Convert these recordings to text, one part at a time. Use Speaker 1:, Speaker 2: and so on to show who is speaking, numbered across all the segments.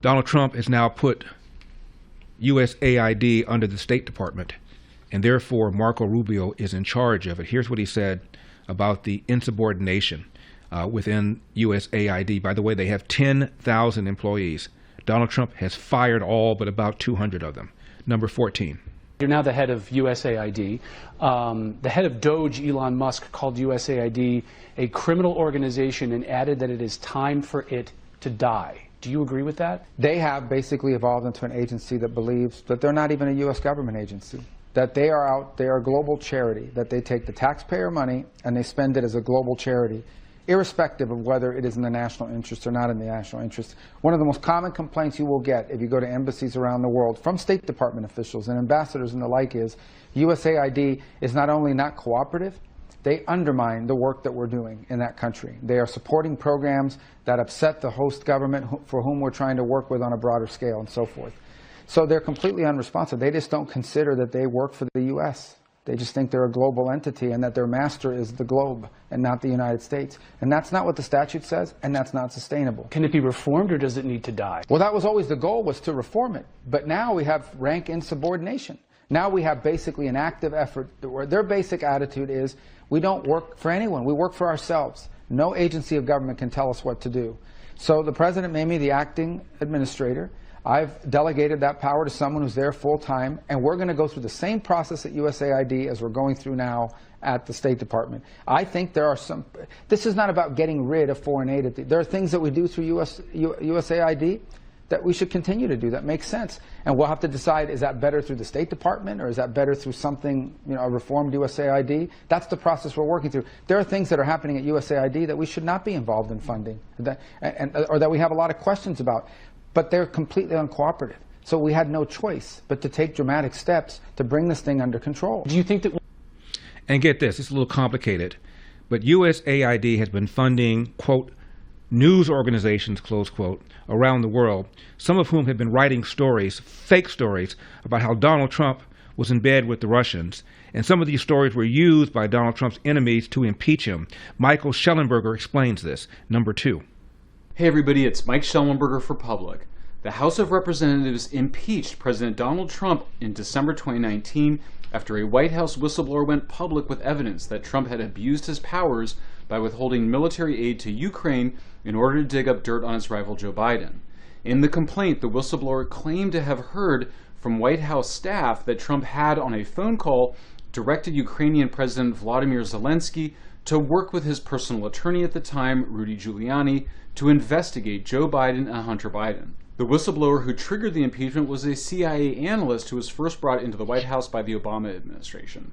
Speaker 1: Donald Trump has now put USAID under the State Department, and therefore Marco Rubio is in charge of it. Here's what he said about the insubordination within USAID. By the way, they have 10,000 employees. Donald Trump has fired all but about 200 of them. Number 14.
Speaker 2: You're now the head of USAID. The head of Doge, Elon Musk, called USAID a criminal organization and added that it is time for it to die. Do you agree with that?
Speaker 3: They have basically evolved into an agency that believes that they're not even a U.S. government agency, that they are a global charity, that they take the taxpayer money and they spend it as a global charity, irrespective of whether it is in the national interest or not in the national interest. One of the most common complaints you will get if you go to embassies around the world from State Department officials and ambassadors and the like is USAID is not only not cooperative, they undermine the work that we're doing in that country. They are supporting programs that upset the host government for whom we're trying to work with on a broader scale and so forth. So they're completely unresponsive. They just don't consider that they work for the U.S. They just think they're a global entity and that their master is the globe and not the United States. And that's not what the statute says, and that's not sustainable.
Speaker 2: Can it be reformed, or does it need to die?
Speaker 3: Well, that was always the goal, was to reform it. But now we have rank insubordination. Now we have basically an active effort where their basic attitude is, we don't work for anyone, we work for ourselves. No agency of government can tell us what to do. So the president made me the acting administrator. I've delegated that power to someone who's there full time, and we're going to go through the same process at USAID as we're going through now at the State Department. I think there are some, this is not about getting rid of foreign aid. There are things that we do through USAID that we should continue to do that makes sense. And we'll have to decide, is that better through the State Department, or is that better through something, a reformed USAID? That's the process we're working through. There are things that are happening at USAID that we should not be involved in funding, or that we have a lot of questions about, but they're completely uncooperative. So we had no choice but to take dramatic steps to bring this thing under control.
Speaker 2: Do you think that...
Speaker 1: And get this, it's a little complicated, but USAID has been funding, quote, news organizations, close quote, around the world, some of whom have been writing stories, fake stories, about how Donald Trump was in bed with the Russians. And some of these stories were used by Donald Trump's enemies to impeach him. Michael Shellenberger explains this. Number 2.
Speaker 4: Hey everybody, it's Mike Shellenberger for Public. The House of Representatives impeached President Donald Trump in December 2019 after a White House whistleblower went public with evidence that Trump had abused his powers by withholding military aid to Ukraine in order to dig up dirt on his rival Joe Biden. In the complaint, the whistleblower claimed to have heard from White House staff that Trump had, on a phone call, directed Ukrainian President Volodymyr Zelensky to work with his personal attorney at the time, Rudy Giuliani, to investigate Joe Biden and Hunter Biden. The whistleblower who triggered the impeachment was a CIA analyst who was first brought into the White House by the Obama administration.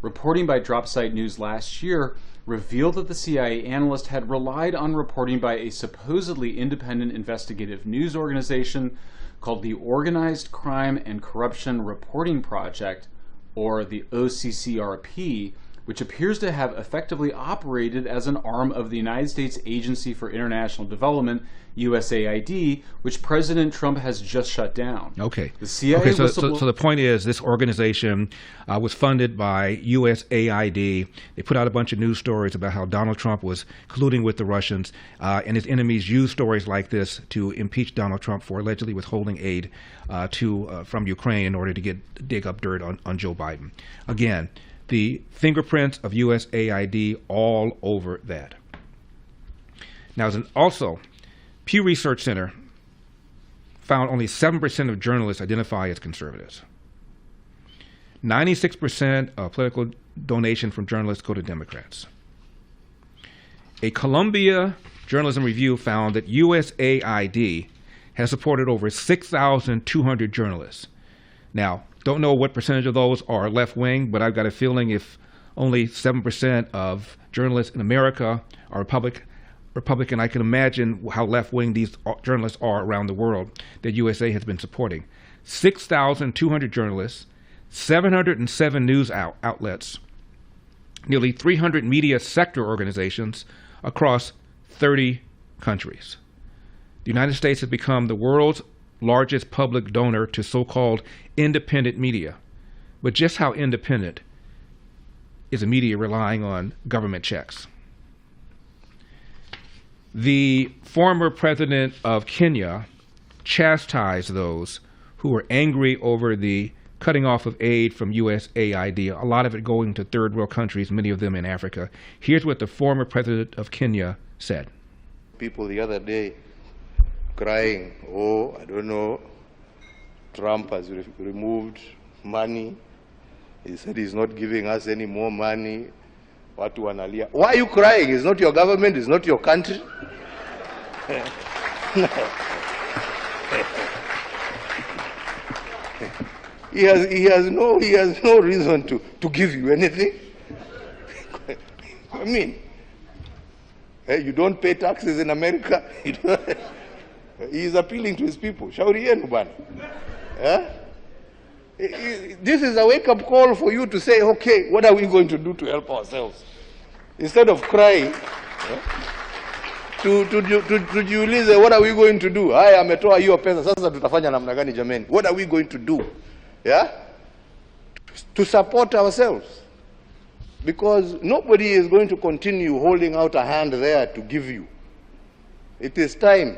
Speaker 4: Reporting by DropSite News last year revealed that the CIA analyst had relied on reporting by a supposedly independent investigative news organization called the Organized Crime and Corruption Reporting Project, or the OCCRP, which appears to have effectively operated as an arm of the United States Agency for International Development, USAID, which President Trump has just shut down.
Speaker 1: Okay.
Speaker 4: The CIA
Speaker 1: so the point is, this organization was funded by USAID. They put out a bunch of news stories about how Donald Trump was colluding with the Russians, and his enemies used stories like this to impeach Donald Trump for allegedly withholding aid from Ukraine in order to dig up dirt on Joe Biden. Again, the fingerprints of USAID all over that. Now, also, Pew Research Center found only 7% of journalists identify as conservatives. 96% of political donation from journalists go to Democrats. A Columbia Journalism Review found that USAID has supported over 6,200 journalists. Now, don't know what percentage of those are left-wing, but I've got a feeling if only 7% of journalists in America are Republican, I can imagine how left-wing these journalists are around the world that USA has been supporting. 6,200 journalists, 707 news outlets, nearly 300 media sector organizations across 30 countries. The United States has become the world's largest public donor to so-called independent media. But just how independent is a media relying on government checks? The former president of Kenya chastise those who were angry over the cutting off of aid from USAID, a lot of it going to third world countries, many of them in Africa. Here's what the former president of Kenya said.
Speaker 5: People the other day crying, oh, I don't know, Trump has removed money. He said he's not giving us any more money. Watu wanalia. Why are you crying? It's not your government, it's not your country. He has no reason to give you anything. I mean, you don't pay taxes in America. He is appealing to his people. Shauri yenu bana. This is a wake-up call for you to say, okay, what are we going to do to help ourselves? Instead of crying, tujiulize, what are we going to do? Haya ametoa hiyo pesa, sasa tutafanya namna gani jameni? What are we going to do? Yeah? To support ourselves. Because nobody is going to continue holding out a hand there to give you. It is time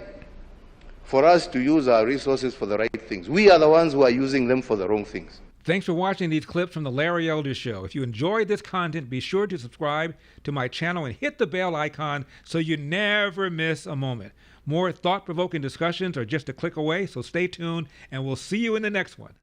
Speaker 5: for us to use our resources for the right things. We are the ones who are using them for the wrong things.
Speaker 1: Thanks for watching these clips from The Larry Elder Show. If you enjoyed this content, be sure to subscribe to my channel and hit the bell icon so you never miss a moment. More thought-provoking discussions are just a click away, so stay tuned, and we'll see you in the next one.